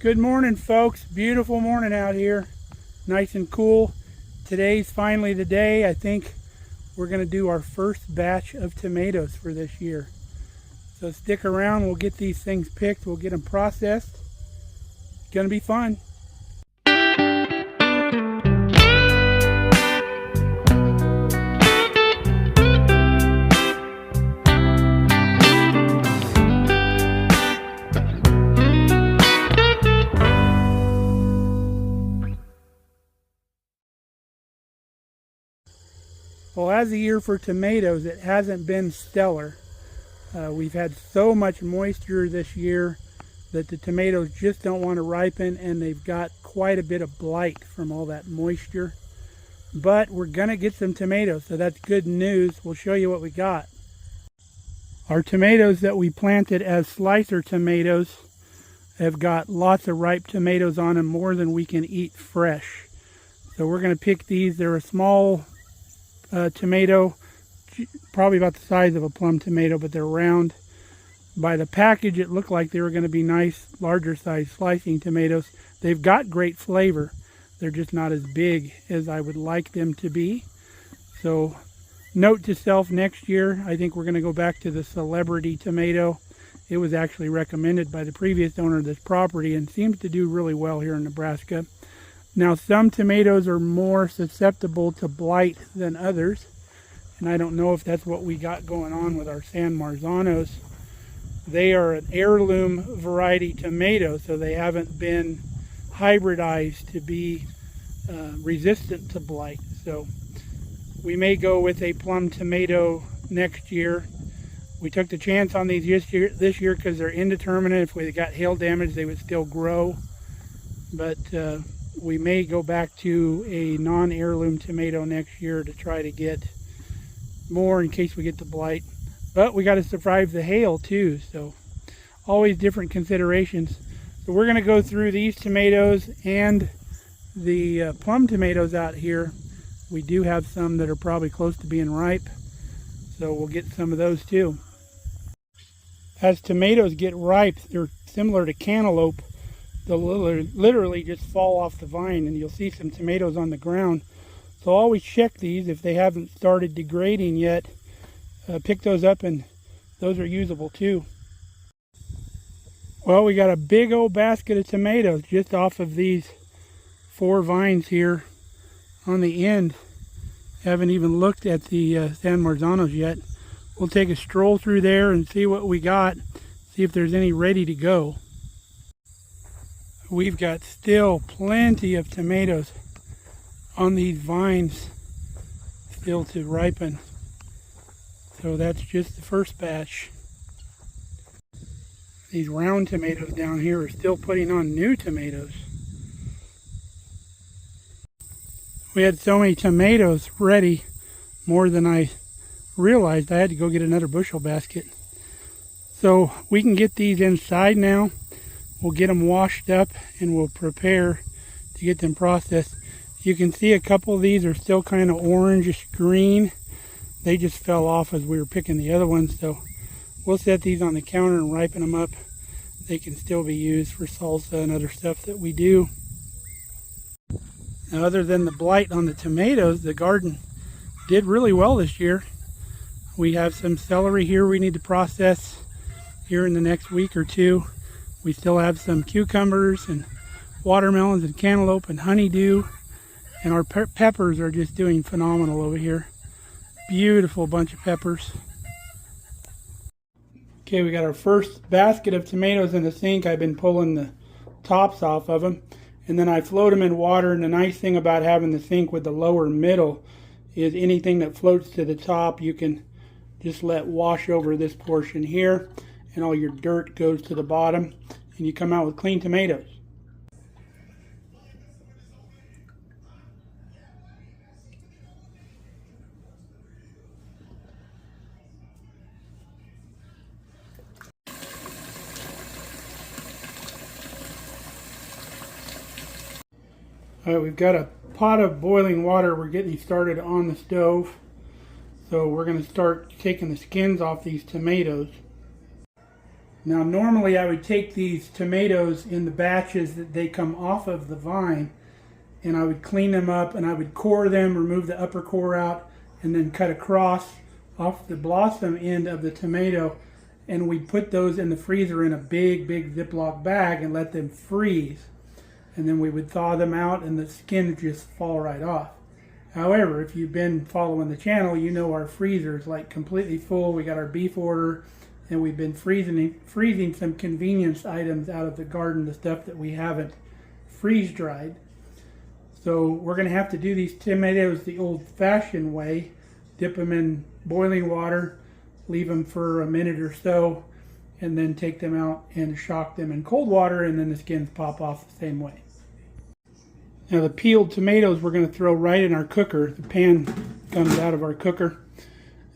Good morning, folks. Beautiful morning out here. Nice and cool. Today's finally the day. I think we're going to do our first batch of tomatoes for this year. So stick around. We'll get these things picked. We'll get them processed. It's going to be fun. Well, as a year for tomatoes, it hasn't been stellar. We've had so much moisture this year that the tomatoes just don't want to ripen, and they've got quite a bit of blight from all that moisture. But we're going to get some tomatoes, so that's good news. We'll show you what we got. Our tomatoes that we planted as slicer tomatoes have got lots of ripe tomatoes on them, more than we can eat fresh. So we're going to pick these. They're a small tomato, probably about the size of a plum tomato, but they're round. By the package, it looked like they were going to be nice, larger size slicing tomatoes. They've got great flavor. They're just not as big as I would like them to be. So, note to self, next year, I think we're going to go back to the celebrity tomato. It was actually recommended by the previous owner of this property and seems to do really well here in Nebraska. Now, some tomatoes are more susceptible to blight than others, and I don't know if that's what we got going on with our San Marzanos. They are an heirloom variety tomato, so they haven't been hybridized to be resistant to blight. So we may go with a plum tomato next year. We took the chance on these this year because they're indeterminate. If we got hail damage, they would still grow, but we may go back to a non-heirloom tomato next year to try to get more in case we get the blight. But we got to survive the hail too, so always different considerations. So we're going to go through these tomatoes and the plum tomatoes out here. We do have some that are probably close to being ripe, so we'll get some of those too. As tomatoes get ripe, they're similar to cantaloupe. They'll literally just fall off the vine, and you'll see some tomatoes on the ground. So always check these if they haven't started degrading yet. Pick those up, and those are usable too. Well, we got a big old basket of tomatoes just off of these 4 vines here on the end. Haven't even looked at the San Marzanos yet. We'll take a stroll through there and see what we got, see if there's any ready to go. We've got still plenty of tomatoes on these vines still to ripen. So that's just the first batch. These round tomatoes down here are still putting on new tomatoes. We had so many tomatoes ready, more than I realized. I had to go get another bushel basket. So we can get these inside now. We'll get them washed up and we'll prepare to get them processed. You can see a couple of these are still kind of orangish green. They just fell off as we were picking the other ones, so we'll set these on the counter and ripen them up. They can still be used for salsa and other stuff that we do. Now, other than the blight on the tomatoes, the garden did really well this year. We have some celery here we need to process here in the next week or two. We still have some cucumbers and watermelons and cantaloupe and honeydew. And our peppers are just doing phenomenal over here. Beautiful bunch of peppers. Okay, we got our first basket of tomatoes in the sink. I've been pulling the tops off of them. And then I float them in water. And the nice thing about having the sink with the lower middle is anything that floats to the top, you can just let wash over this portion here. And all your dirt goes to the bottom. And you come out with clean tomatoes. All right, we've got a pot of boiling water. We're getting started on the stove. So we're going to start taking the skins off these tomatoes. Now normally I would take these tomatoes in the batches that they come off of the vine, and I would clean them up and I would core them, remove the upper core out, and then cut across off the blossom end of the tomato, and we'd put those in the freezer in a big Ziploc bag and let them freeze. And then we would thaw them out and the skin would just fall right off. However, if you've been following the channel, you know our freezer is like completely full. We got our beef order, and we've been freezing some convenience items out of the garden, the stuff that we haven't freeze dried. So we're going to have to do these tomatoes the old-fashioned way. Dip them in boiling water, leave them for a minute or so, and then take them out and shock them in cold water, and then the skins pop off the same way. Now the peeled tomatoes we're going to throw right in our cooker. The pan comes out of our cooker,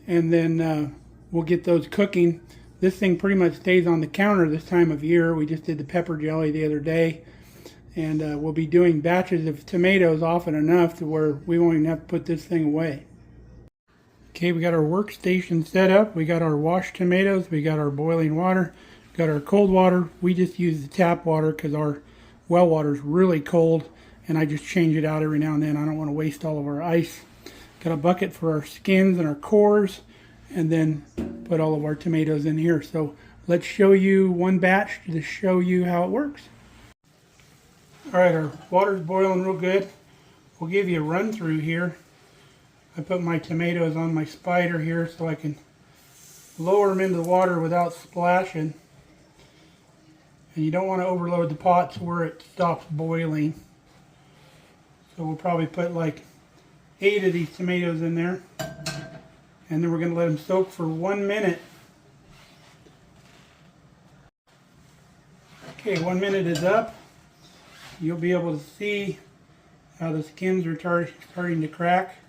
and then we'll get those cooking. This thing pretty much stays on the counter this time of year. We just did the pepper jelly the other day, and we'll be doing batches of tomatoes often enough to where we won't even have to put this thing away. Okay, we got our workstation set up. We got our washed tomatoes. We got our boiling water. We got our cold water. We just use the tap water because our well water is really cold, and I just change it out every now and then. I don't want to waste all of our ice. Got a bucket for our skins and our cores, and then put all of our tomatoes in here. So let's show you one batch to show you how it works. All right, our water's boiling real good. We'll give you a run through here. I put my tomatoes on my spider here so I can lower them into the water without splashing. And you don't want to overload the pot to where it stops boiling. So we'll probably put like 8 of these tomatoes in there. And then we're going to let them soak for 1 minute. Okay, 1 minute is up. You'll be able to see how the skins are starting to crack.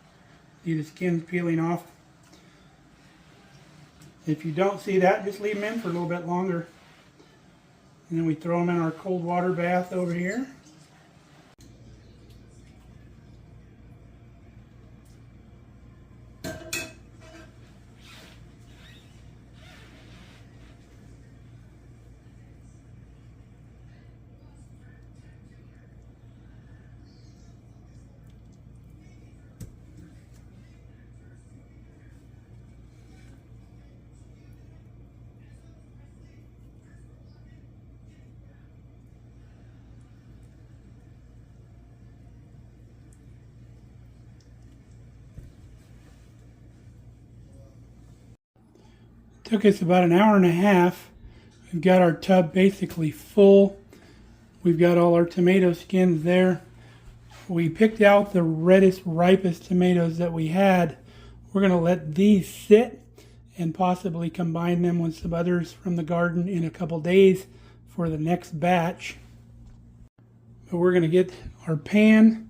See the skins peeling off. If you don't see that, just leave them in for a little bit longer. And then we throw them in our cold water bath over here. Took us about an hour and a half. We've got our tub basically full. We've got all our tomato skins there. We picked out the reddest, ripest tomatoes that we had. We're going to let these sit and possibly combine them with some others from the garden in a couple days for the next batch. But we're going to get our pan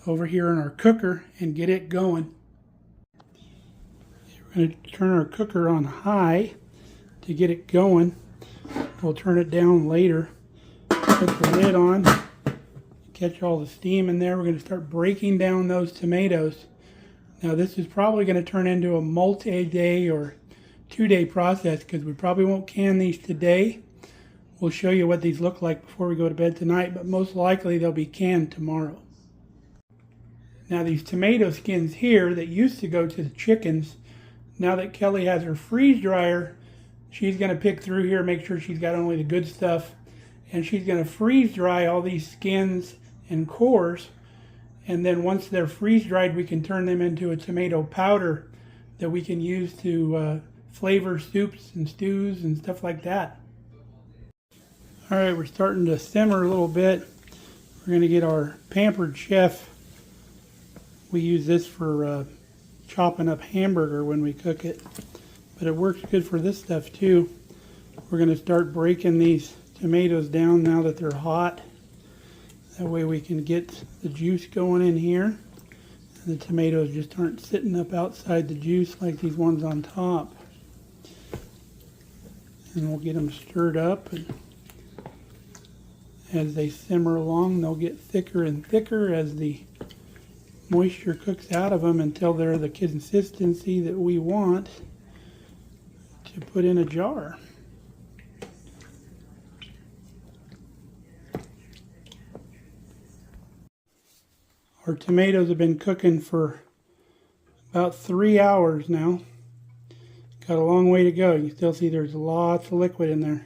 over here in our cooker and get it going. We're going to turn our cooker on high to get it going. We'll turn it down later. Put the lid on, catch all the steam in there. We're going to start breaking down those tomatoes. Now this is probably going to turn into a multi-day or 2-day process because we probably won't can these today. We'll show you what these look like before we go to bed tonight, but most likely they'll be canned tomorrow. Now these tomato skins here that used to go to the chickens, now that Kelly has her freeze dryer, she's going to pick through here, make sure she's got only the good stuff, and she's going to freeze dry all these skins and cores, and then once they're freeze dried, we can turn them into a tomato powder that we can use to flavor soups and stews and stuff like that. All right, we're starting to simmer a little bit. We're going to get our Pampered Chef. We use this for chopping up hamburger when we cook it, but it works good for this stuff too. We're going to start breaking these tomatoes down now that they're hot. That way we can get the juice going in here, and the tomatoes just aren't sitting up outside the juice like these ones on top. And we'll get them stirred up, and as they simmer along, they'll get thicker and thicker as the moisture cooks out of them until they're the consistency that we want to put in a jar. Our tomatoes have been cooking for about 3 hours now. Got a long way to go. You can still see there's lots of liquid in there.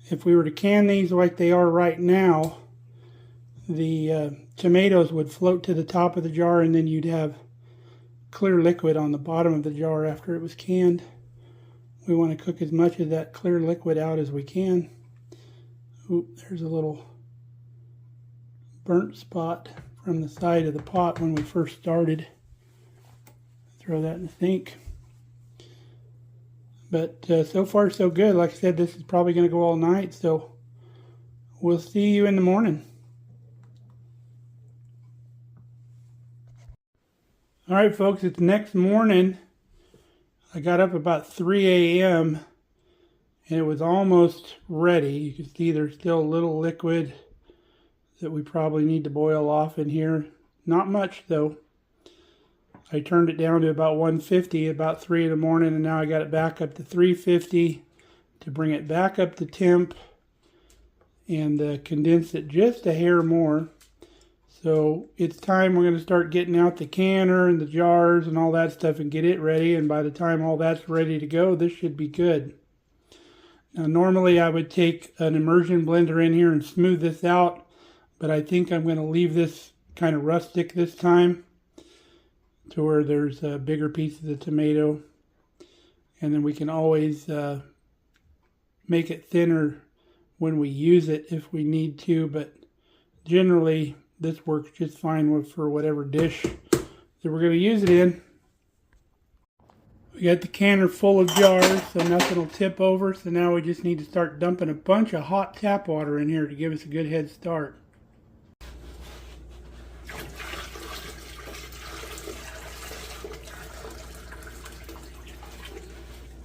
If we were to can these like they are right now, the tomatoes would float to the top of the jar, and then you'd have clear liquid on the bottom of the jar after it was canned. We want to cook as much of that clear liquid out as we can. Oop, there's a little burnt spot from the side of the pot when we first started. Throw that in the sink. But so far so good. Like I said, this is probably going to go all night, so we'll see you in the morning. Alright folks, it's next morning. I got up about 3 a.m. and it was almost ready. You can see there's still a little liquid that we probably need to boil off in here. Not much though. I turned it down to about 150 about 3 in the morning, and now I got it back up to 350 to bring it back up to temp and condense it just a hair more. So it's time we're going to start getting out the canner and the jars and all that stuff and get it ready, and by the time all that's ready to go, this should be good. Now normally I would take an immersion blender in here and smooth this out, but I think I'm going to leave this kind of rustic this time to where there's bigger pieces of tomato, and then we can always make it thinner when we use it if we need to, but generally this works just fine for whatever dish that we're going to use it in. We got the canner full of jars so nothing will tip over, so now we just need to start dumping a bunch of hot tap water in here to give us a good head start.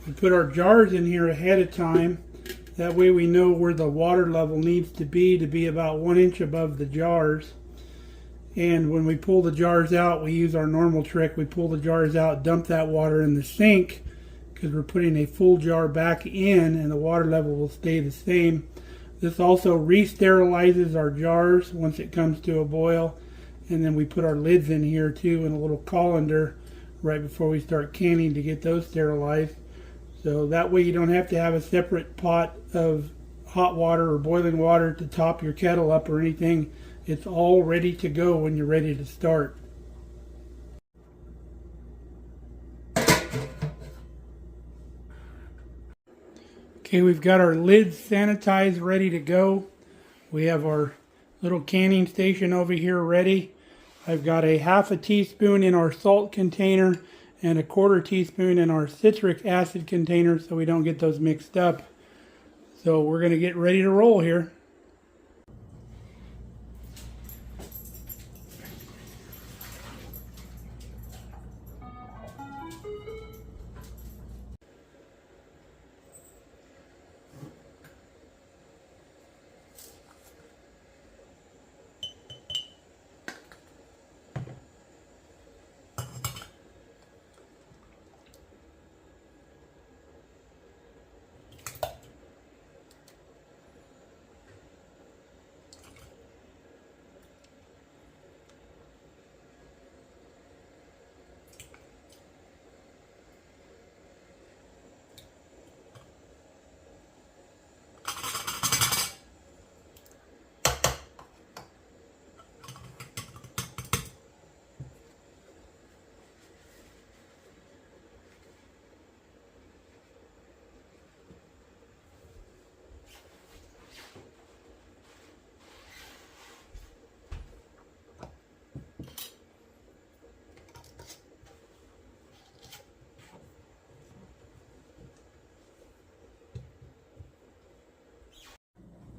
We put our jars in here ahead of time. That way we know where the water level needs to be about 1 inch above the jars. And when we pull the jars out, we use our normal trick. We pull the jars out, dump that water in the sink, because we're putting a full jar back in and the water level will stay the same. This also re-sterilizes our jars once it comes to a boil. And then we put our lids in here too in a little colander right before we start canning to get those sterilized. So that way you don't have to have a separate pot of hot water or boiling water to top your kettle up or anything. It's all ready to go when you're ready to start. Okay, we've got our lids sanitized, ready to go. We have our little canning station over here ready. I've got a 1/2 teaspoon in our salt container and a 1/4 teaspoon in our citric acid container so we don't get those mixed up. So we're going to get ready to roll here.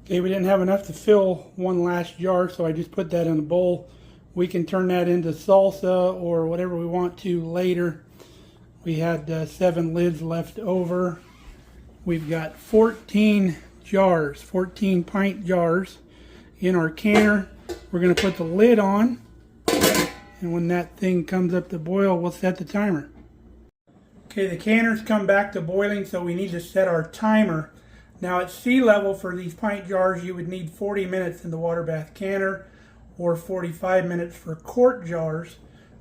Okay, we didn't have enough to fill one last jar, so I just put that in a bowl. We can turn that into salsa or whatever we want to later. We had 7 lids left over. We've got 14 jars, 14 pint jars in our canner. We're going to put the lid on, and when that thing comes up to boil, we'll set the timer. Okay, the canner's come back to boiling, so we need to set our timer. Now at sea level for these pint jars, you would need 40 minutes in the water bath canner. or 45 minutes for quart jars.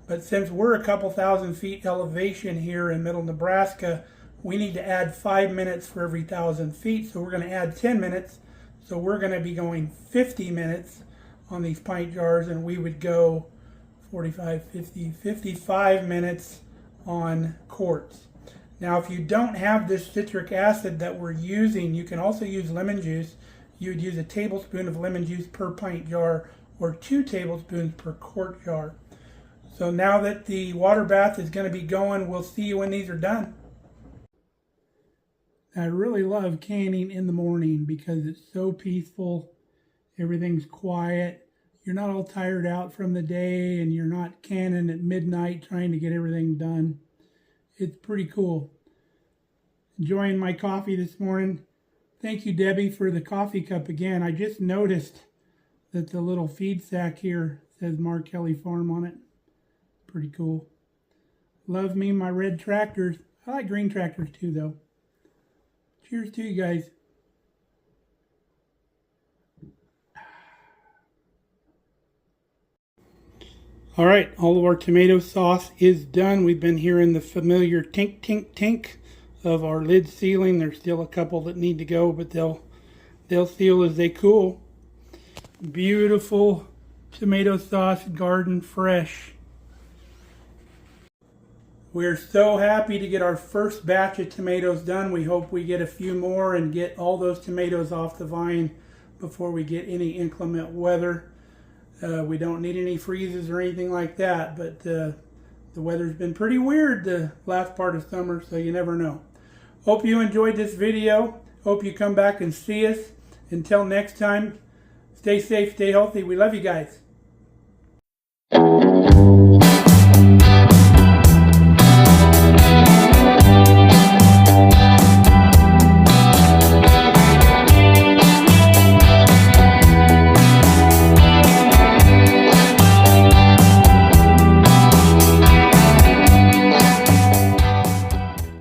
But since we're a couple thousand feet elevation here in middle Nebraska, we need to add 5 minutes for every 1,000 feet. So we're going to add 10 minutes. So we're going to be going 50 minutes on these pint jars, and we would go 45, 50, 55 minutes on quarts. Now, if you don't have this citric acid that we're using, you can also use lemon juice. You would use a tablespoon of lemon juice per pint jar or 2 tablespoons per quart jar. So now that the water bath is going to be going, we'll see you when these are done. I really love canning in the morning because it's so peaceful. Everything's quiet. You're not all tired out from the day, and you're not canning at midnight trying to get everything done. It's pretty cool. Enjoying my coffee this morning. Thank you, Debbie, for the coffee cup again. I just noticed that the little feed sack here says Markelly Farm on it. Pretty cool. Love me my red tractors. I like green tractors too, though. Cheers to you guys. All right, all of our tomato sauce is done. We've been hearing the familiar tink, tink, tink of our lid sealing. There's still a couple that need to go, but they'll seal as they cool. Beautiful tomato sauce, garden fresh. We're so happy to get our first batch of tomatoes done. We hope we get a few more and get all those tomatoes off the vine before we get any inclement weather. We don't need any freezes or anything like that, but the weather's been pretty weird the last part of summer, so you never know. Hope you enjoyed this video. Hope you come back and see us. Until next time, stay safe, stay healthy. We love you guys.